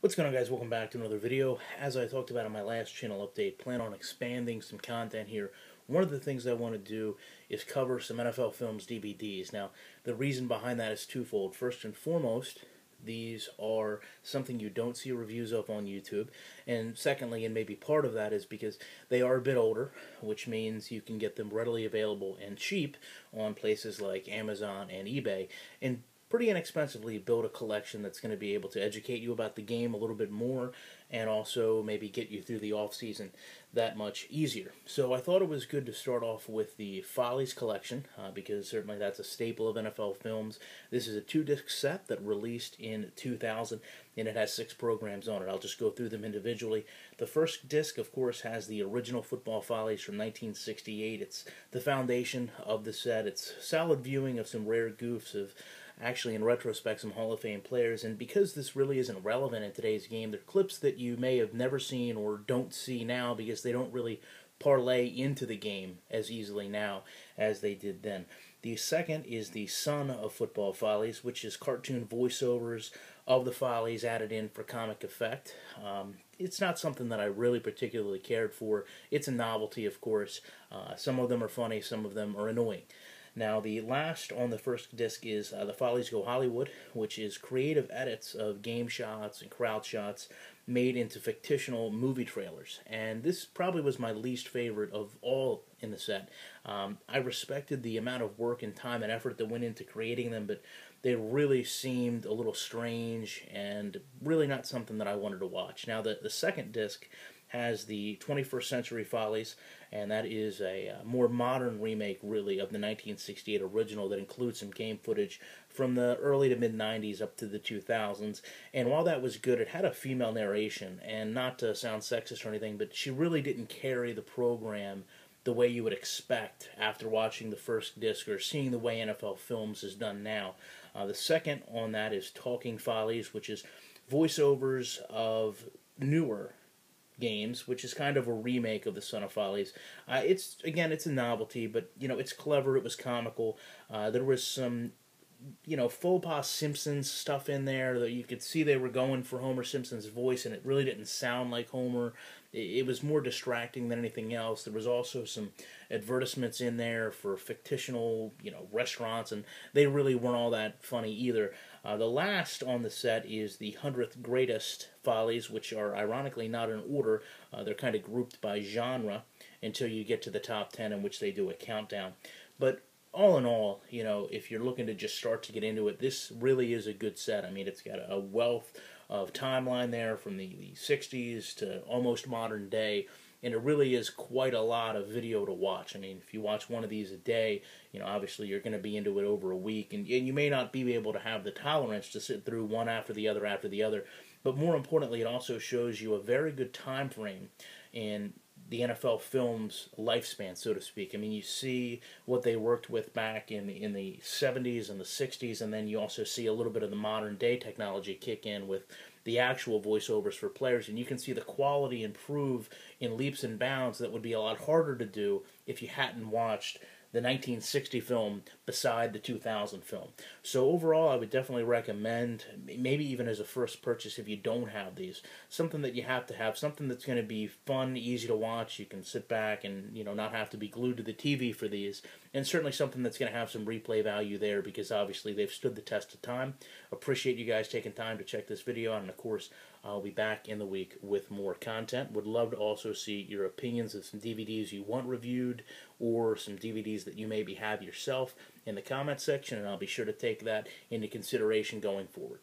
What's going on, guys? Welcome back to another video. As I talked about in my last channel update, plan on expanding some content here. One of the things I want to do is cover some NFL Films DVDs. Now, the reason behind that is twofold. First and foremost, these are something you don't see reviews of on YouTube. And secondly, and maybe part of that is because they are a bit older, which means you can get them readily available and cheap on places like Amazon and eBay. And pretty inexpensively build a collection that's going to be able to educate you about the game a little bit more and also maybe get you through the off season that much easier. So I thought it was good to start off with the Follies collection because certainly that's a staple of NFL Films. This is a 2-disc set that released in 2000 and it has 6 programs on it. I'll just go through them individually. The first disc, of course, has the original Football Follies from 1968. It's the foundation of the set. It's solid viewing of some rare goofs of actually, in retrospect, some Hall of Fame players. And because this really isn't relevant in today's game, they're clips that you may have never seen or don't see now because they don't really parlay into the game as easily now as they did then. The second is the Son of Football Follies, which is cartoon voiceovers of the Follies added in for comic effect. It's not something that I really particularly cared for. It's a novelty, of course. Some of them are funny, some of them are annoying. Now, the last on the first disc is The Follies Go Hollywood, which is creative edits of game shots and crowd shots made into fictional movie trailers. And this probably was my least favorite of all in the set. I respected the amount of work and time and effort that went into creating them, but they really seemed a little strange and really not something that I wanted to watch. Now, the second disc has the 21st Century Follies, and that is a more modern remake, really, of the 1968 original that includes some game footage from the early to mid-90s up to the 2000s. And while that was good, it had a female narration, and not to sound sexist or anything, but she really didn't carry the program the way you would expect after watching the first disc or seeing the way NFL Films is done now. The second on that is Talking Follies, which is voiceovers of newer games, which is kind of a remake of the Son of Follies. It's a novelty, but it's clever. It was comical. There was some faux pas Simpsons stuff in there that you could see they were going for Homer Simpson's voice, and it really didn't sound like Homer. It was more distracting than anything else. There was also some advertisements in there for fictional, restaurants, and they really weren't all that funny either. The last on the set is the 100th Greatest Follies, which are ironically not in order. They're kind of grouped by genre until you get to the top 10, in which they do a countdown. But all in all, if you're looking to just start to get into it, this really is a good set. I mean, it's got a wealth of timeline there from the 60s to almost modern day, and it really is quite a lot of video to watch. I mean, if you watch one of these a day, obviously you're going to be into it over a week, and you may not be able to have the tolerance to sit through one after the other, but more importantly, it also shows you a very good time frame in the NFL Films lifespan, so to speak. I mean, you see what they worked with back in the 70s and the 60s, and then you also see a little bit of the modern day technology kick in with the actual voiceovers for players, and you can see the quality improve in leaps and bounds that would be a lot harder to do if you hadn't watched the 1960 film beside the 2000 film. So overall, I would definitely recommend, maybe even as a first purchase if you don't have these, something that you have to have, something that's going to be fun, easy to watch. You can sit back and not have to be glued to the TV for these, and certainly something that's going to have some replay value there because obviously they've stood the test of time. Appreciate you guys taking time to check this video out, and of course I'll be back in the week with more content. Would love to also see your opinions of some DVDs you want reviewed or some DVDs that you maybe have yourself in the comment section, and I'll be sure to take that into consideration going forward.